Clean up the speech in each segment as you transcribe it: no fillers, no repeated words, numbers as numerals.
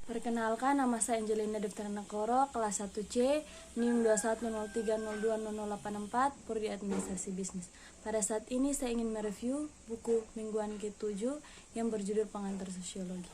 Perkenalkan, nama saya Angelina Devtanakoro, kelas 1C, NIM 2103020084, Prodi Administrasi Bisnis. Pada saat ini saya ingin mereview buku mingguan ke-7 yang berjudul Pengantar Sosiologi.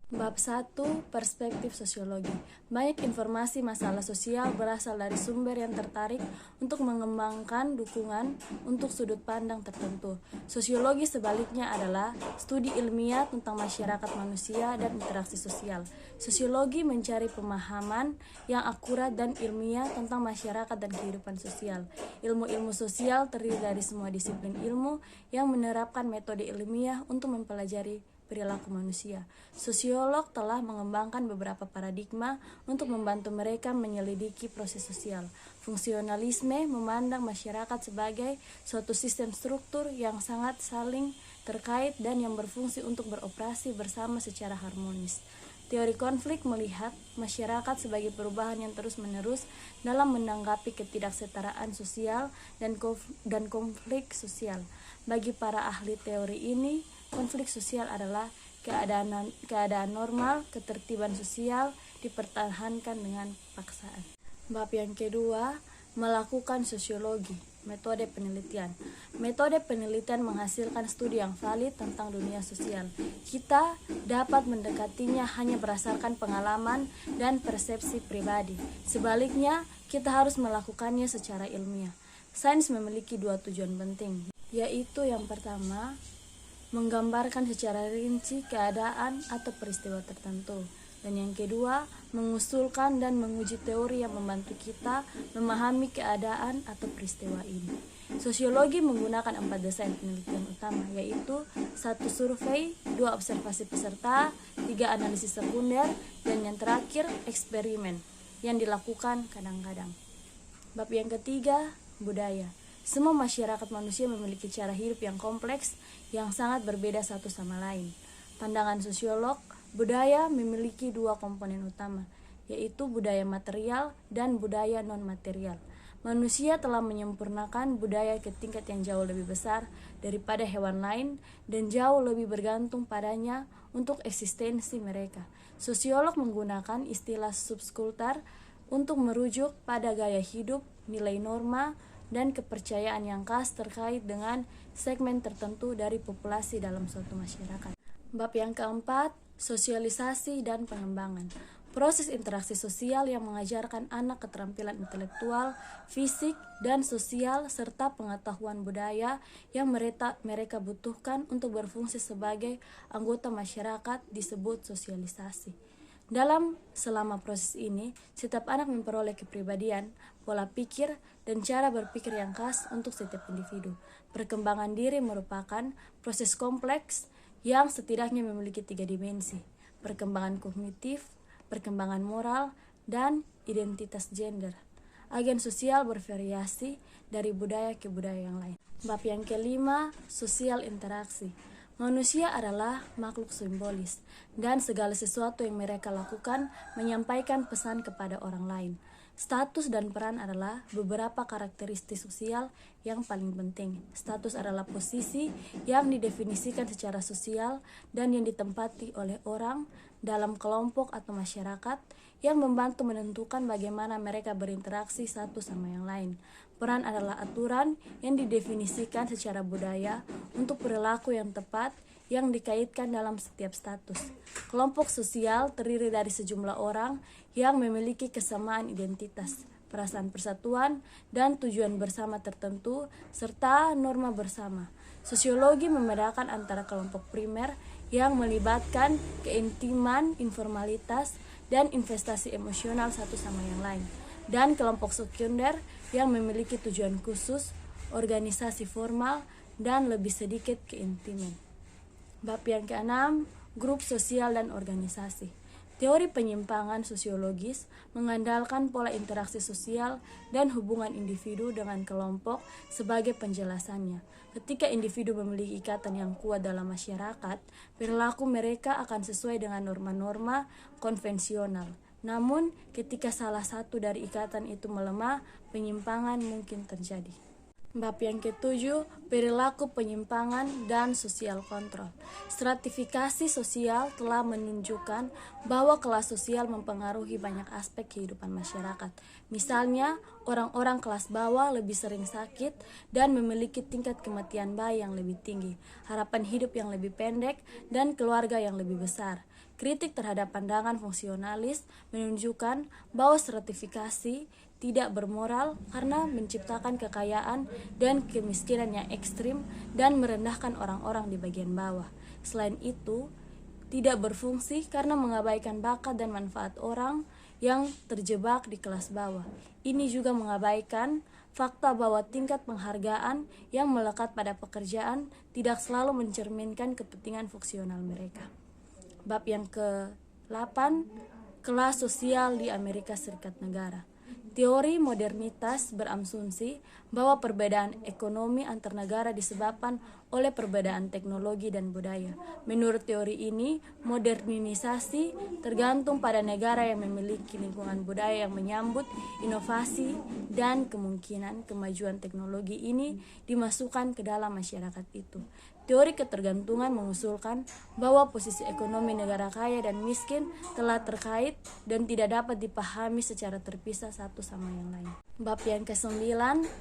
Bab 1, Perspektif Sosiologi. Banyak informasi masalah sosial berasal dari sumber yang tertarik untuk mengembangkan dukungan untuk sudut pandang tertentu. Sosiologi sebaliknya adalah studi ilmiah tentang masyarakat manusia dan interaksi sosial. Sosiologi mencari pemahaman yang akurat dan ilmiah tentang masyarakat dan kehidupan sosial. Ilmu-ilmu sosial terdiri dari semua disiplin ilmu yang menerapkan metode ilmiah untuk mempelajari perilaku manusia. Sosiolog telah mengembangkan beberapa paradigma untuk membantu mereka menyelidiki proses sosial. Fungsionalisme memandang masyarakat sebagai suatu sistem struktur yang sangat saling terkait dan yang berfungsi untuk beroperasi bersama secara harmonis. Teori konflik melihat masyarakat sebagai perubahan yang terus-menerus dalam menanggapi ketidaksetaraan sosial dan konflik sosial. Bagi para ahli teori ini, konflik sosial adalah keadaan normal, ketertiban sosial dipertahankan dengan paksaan. Bab yang kedua, melakukan sosiologi, metode penelitian. Metode penelitian menghasilkan studi yang valid tentang dunia sosial. Kita dapat mendekatinya hanya berdasarkan pengalaman dan persepsi pribadi. Sebaliknya, kita harus melakukannya secara ilmiah. Sains memiliki dua tujuan penting, yaitu yang pertama, menggambarkan secara rinci keadaan atau peristiwa tertentu. Dan yang kedua, mengusulkan dan menguji teori yang membantu kita memahami keadaan atau peristiwa ini. Sosiologi menggunakan 4 desain penelitian utama, yaitu 1 survei, 2 observasi peserta, 3 analisis sekunder, dan yang terakhir eksperimen yang dilakukan kadang-kadang. Bab yang ketiga, budaya. Semua masyarakat manusia memiliki cara hidup yang kompleks yang sangat berbeda satu sama lain. Pandangan sosiolog, budaya memiliki 2 komponen utama, yaitu budaya material dan budaya non-material. Manusia telah menyempurnakan budaya ke tingkat yang jauh lebih besar daripada hewan lain dan jauh lebih bergantung padanya untuk eksistensi mereka. Sosiolog menggunakan istilah subkultur untuk merujuk pada gaya hidup, nilai norma, dan kepercayaan yang khas terkait dengan segmen tertentu dari populasi dalam suatu masyarakat. Bab yang keempat, sosialisasi dan pengembangan. Proses interaksi sosial yang mengajarkan anak keterampilan intelektual, fisik, dan sosial serta pengetahuan budaya yang mereka butuhkan untuk berfungsi sebagai anggota masyarakat disebut sosialisasi. Selama proses ini, setiap anak memperoleh kepribadian, pola pikir, dan cara berpikir yang khas untuk setiap individu. Perkembangan diri merupakan proses kompleks yang setidaknya memiliki 3 dimensi: perkembangan kognitif, perkembangan moral, dan identitas gender. Agen sosial bervariasi dari budaya ke budaya yang lain. Bab yang kelima, sosial interaksi. Manusia adalah makhluk simbolis, dan segala sesuatu yang mereka lakukan menyampaikan pesan kepada orang lain. Status dan peran adalah beberapa karakteristik sosial yang paling penting. Status adalah posisi yang didefinisikan secara sosial dan yang ditempati oleh orang dalam kelompok atau masyarakat yang membantu menentukan bagaimana mereka berinteraksi satu sama yang lain. Peran adalah aturan yang didefinisikan secara budaya untuk perilaku yang tepat yang dikaitkan dalam setiap status. Kelompok sosial terdiri dari sejumlah orang yang memiliki kesamaan identitas, perasaan persatuan, dan tujuan bersama tertentu, serta norma bersama. Sosiologi membedakan antara kelompok primer yang melibatkan keintiman, informalitas, dan investasi emosional satu sama yang lain, dan kelompok sekunder yang memiliki tujuan khusus, organisasi formal, dan lebih sedikit keintiman. Bab yang keenam, grup sosial dan organisasi. Teori penyimpangan sosiologis mengandalkan pola interaksi sosial dan hubungan individu dengan kelompok sebagai penjelasannya. Ketika individu memiliki ikatan yang kuat dalam masyarakat, perilaku mereka akan sesuai dengan norma-norma konvensional. Namun, ketika salah satu dari ikatan itu melemah, penyimpangan mungkin terjadi. Bab yang ketujuh, perilaku penyimpangan dan sosial kontrol. Stratifikasi sosial telah menunjukkan bahwa kelas sosial mempengaruhi banyak aspek kehidupan masyarakat. Misalnya, orang-orang kelas bawah lebih sering sakit dan memiliki tingkat kematian bayi yang lebih tinggi, harapan hidup yang lebih pendek, dan keluarga yang lebih besar. Kritik terhadap pandangan fungsionalis menunjukkan bahwa stratifikasi tidak bermoral karena menciptakan kekayaan dan kemiskinan yang ekstrim dan merendahkan orang-orang di bagian bawah. Selain itu, tidak berfungsi karena mengabaikan bakat dan manfaat orang yang terjebak di kelas bawah. Ini juga mengabaikan fakta bahwa tingkat penghargaan yang melekat pada pekerjaan tidak selalu mencerminkan kepentingan fungsional mereka. Bab yang ke-8, kelas sosial di Amerika Serikat Negara. Teori modernitas berasumsi bahwa perbedaan ekonomi antar negara disebabkan oleh perbedaan teknologi dan budaya. Menurut teori ini, modernisasi tergantung pada negara yang memiliki lingkungan budaya yang menyambut inovasi dan kemungkinan kemajuan teknologi ini dimasukkan ke dalam masyarakat itu. Teori ketergantungan mengusulkan bahwa posisi ekonomi negara kaya dan miskin telah terkait dan tidak dapat dipahami secara terpisah satu sama yang lain. Bab yang ke-9,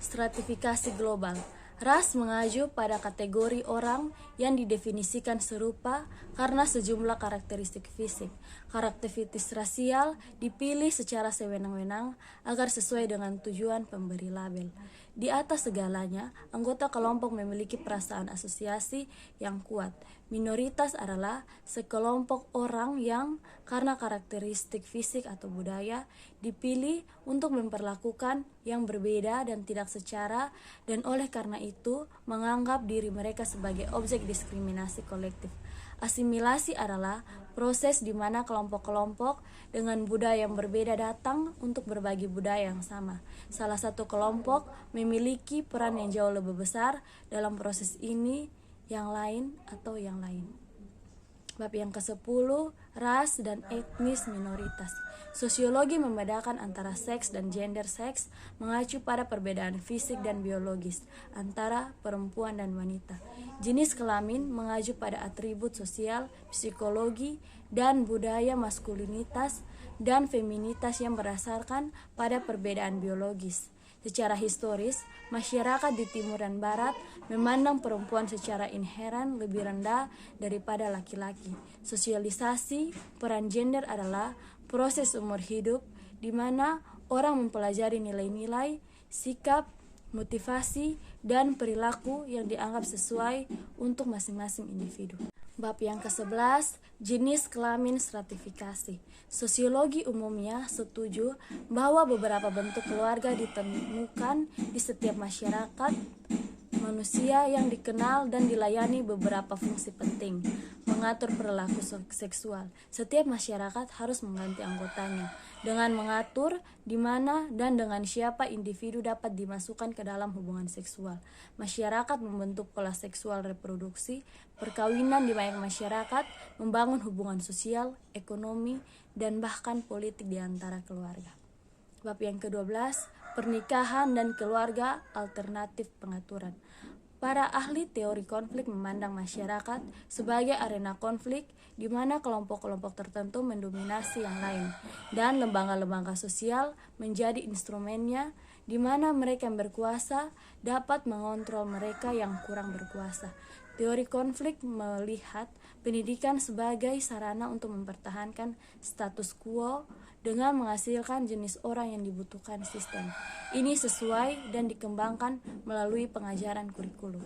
stratifikasi global. Ras mengacu pada kategori orang yang didefinisikan serupa karena sejumlah karakteristik fisik. Karakteristik rasial dipilih secara sewenang-wenang agar sesuai dengan tujuan pemberi label. Di atas segalanya, anggota kelompok memiliki perasaan asosiasi yang kuat. Minoritas adalah sekelompok orang yang karena karakteristik fisik atau budaya dipilih untuk memperlakukan yang berbeda dan tidak secara, dan oleh karena itu menganggap diri mereka sebagai objek diskriminasi kolektif. Asimilasi adalah proses di mana kelompok-kelompok dengan budaya yang berbeda datang untuk berbagi budaya yang sama. Salah satu kelompok memiliki peran yang jauh lebih besar dalam proses ini yang lain. Bab yang ke-10, ras dan etnis minoritas. Sosiologi membedakan antara seks dan gender. Seks mengacu pada perbedaan fisik dan biologis antara perempuan dan wanita. Jenis kelamin mengacu pada atribut sosial, psikologi, dan budaya maskulinitas dan feminitas yang berdasarkan pada perbedaan biologis. Secara historis, masyarakat di timur dan barat memandang perempuan secara inheren lebih rendah daripada laki-laki. Sosialisasi peran gender adalah proses umur hidup di mana orang mempelajari nilai-nilai, sikap, motivasi, dan perilaku yang dianggap sesuai untuk masing-masing individu. Bab yang ke-11, jenis kelamin stratifikasi. Sosiologi umumnya setuju bahwa beberapa bentuk keluarga ditemukan di setiap masyarakat manusia yang dikenal dan dilayani beberapa fungsi penting. Mengatur perilaku seksual. Setiap masyarakat harus mengganti anggotanya dengan mengatur di mana dan dengan siapa individu dapat dimasukkan ke dalam hubungan seksual. Masyarakat membentuk pola seksual reproduksi, perkawinan di banyak masyarakat, membangun hubungan sosial, ekonomi, dan bahkan politik di antara keluarga. Bab yang ke-12, pernikahan dan keluarga alternatif pengaturan. Para ahli teori konflik memandang masyarakat sebagai arena konflik di mana kelompok-kelompok tertentu mendominasi yang lain dan lembaga-lembaga sosial menjadi instrumennya di mana mereka yang berkuasa dapat mengontrol mereka yang kurang berkuasa. Teori konflik melihat pendidikan sebagai sarana untuk mempertahankan status quo dengan menghasilkan jenis orang yang dibutuhkan sistem. Ini sesuai dan dikembangkan melalui pengajaran kurikulum.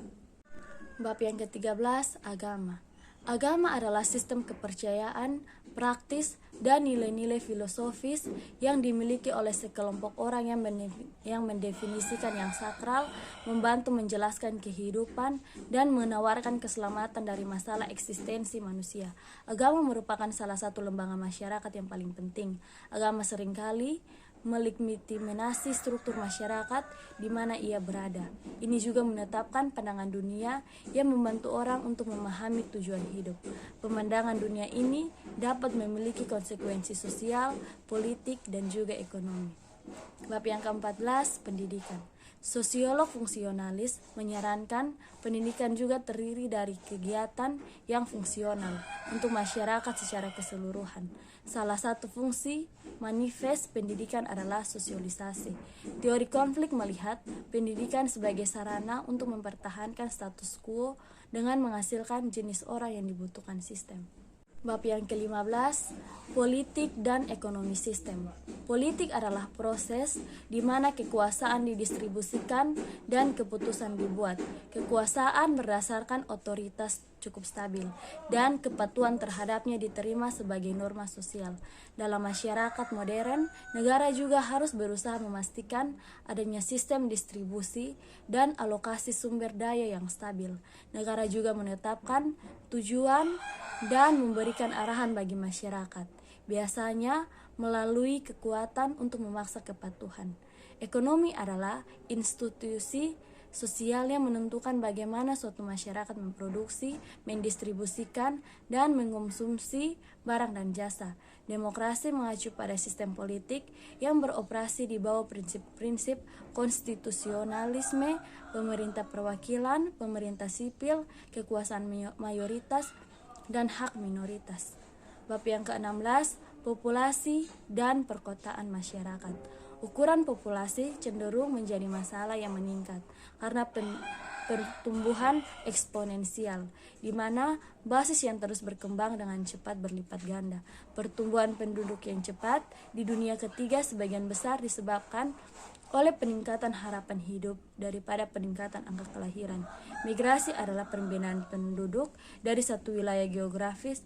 Bab yang ke-13, agama. Agama adalah sistem kepercayaan, praktis, dan nilai-nilai filosofis yang dimiliki oleh sekelompok orang yang mendefinisikan yang sakral, membantu menjelaskan kehidupan, dan menawarkan keselamatan dari masalah eksistensi manusia. Agama merupakan salah satu lembaga masyarakat yang paling penting. Agama seringkali melegitimasi struktur masyarakat di mana ia berada. Ini juga menetapkan pandangan dunia yang membantu orang untuk memahami tujuan hidup. Pemandangan dunia ini dapat memiliki konsekuensi sosial, politik, dan juga ekonomi. Bab yang ke-14, pendidikan. Sosiolog fungsionalis menyarankan pendidikan juga terdiri dari kegiatan yang fungsional untuk masyarakat secara keseluruhan. Salah satu fungsi manifest pendidikan adalah sosialisasi. Teori konflik melihat pendidikan sebagai sarana untuk mempertahankan status quo dengan menghasilkan jenis orang yang dibutuhkan sistem. Bab yang ke-15, politik dan ekonomi sistem. Politik adalah proses di mana kekuasaan didistribusikan dan keputusan dibuat. Kekuasaan berdasarkan otoritas cukup stabil dan kepatuhan terhadapnya diterima sebagai norma sosial. Dalam masyarakat modern, negara juga harus berusaha memastikan adanya sistem distribusi dan alokasi sumber daya yang stabil. Negara juga menetapkan tujuan dan memberikan arahan bagi masyarakat, biasanya melalui kekuatan untuk memaksa kepatuhan. Ekonomi adalah institusi sosial yang menentukan bagaimana suatu masyarakat memproduksi, mendistribusikan, dan mengkonsumsi barang dan jasa. Demokrasi mengacu pada sistem politik yang beroperasi di bawah prinsip-prinsip konstitusionalisme, pemerintah perwakilan, pemerintah sipil, kekuasaan mayoritas, dan hak minoritas. Bab yang ke-16, populasi dan perkotaan masyarakat. Ukuran populasi cenderung menjadi masalah yang meningkat karena pertumbuhan eksponensial, di mana basis yang terus berkembang dengan cepat berlipat ganda. Pertumbuhan penduduk yang cepat di dunia ketiga sebagian besar disebabkan oleh peningkatan harapan hidup daripada peningkatan angka kelahiran. Migrasi adalah perpindahan penduduk dari satu wilayah geografis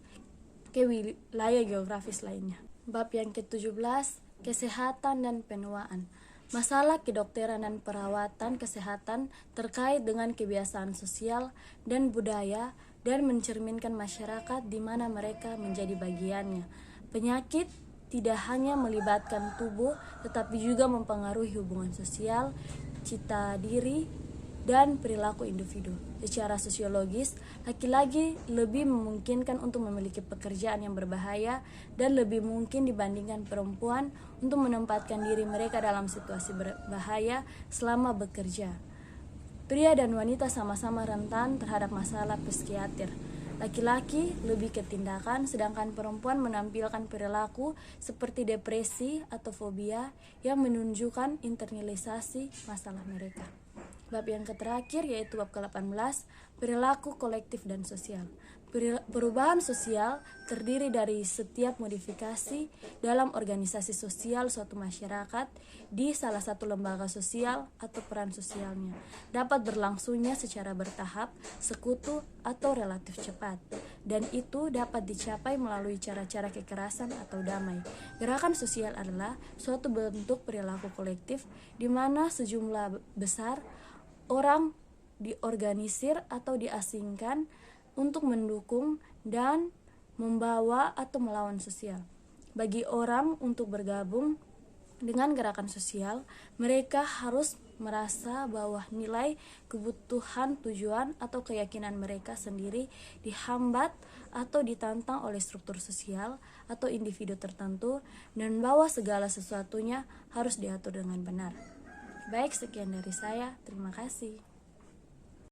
ke wilayah geografis lainnya. Bab yang ke-17, kesehatan dan penuaan. Masalah kedokteran dan perawatan kesehatan terkait dengan kebiasaan sosial dan budaya dan mencerminkan masyarakat di mana mereka menjadi bagiannya. Penyakit tidak hanya melibatkan tubuh, tetapi juga mempengaruhi hubungan sosial, cita diri, dan perilaku individu. Secara sosiologis, laki-laki lebih memungkinkan untuk memiliki pekerjaan yang berbahaya dan lebih mungkin dibandingkan perempuan untuk menempatkan diri mereka dalam situasi berbahaya selama bekerja. Pria dan wanita sama-sama rentan terhadap masalah psikiater. Laki-laki lebih ke tindakan, sedangkan perempuan menampilkan perilaku seperti depresi atau fobia yang menunjukkan internalisasi masalah mereka. Bab yang terakhir yaitu bab ke-18, perilaku kolektif dan sosial. Perubahan sosial terdiri dari setiap modifikasi dalam organisasi sosial suatu masyarakat di salah satu lembaga sosial atau peran sosialnya. Dapat berlangsungnya secara bertahap, sekutu, atau relatif cepat. Dan itu dapat dicapai melalui cara-cara kekerasan atau damai. Gerakan sosial adalah suatu bentuk perilaku kolektif di mana sejumlah besar orang diorganisir atau diasingkan untuk mendukung dan membawa atau melawan sosial. Bagi orang untuk bergabung dengan gerakan sosial, mereka harus merasa bahwa nilai, kebutuhan, tujuan, atau keyakinan mereka sendiri dihambat atau ditantang oleh struktur sosial atau individu tertentu, dan bahwa segala sesuatunya harus diatur dengan benar. Baik, sekian dari saya. Terima kasih.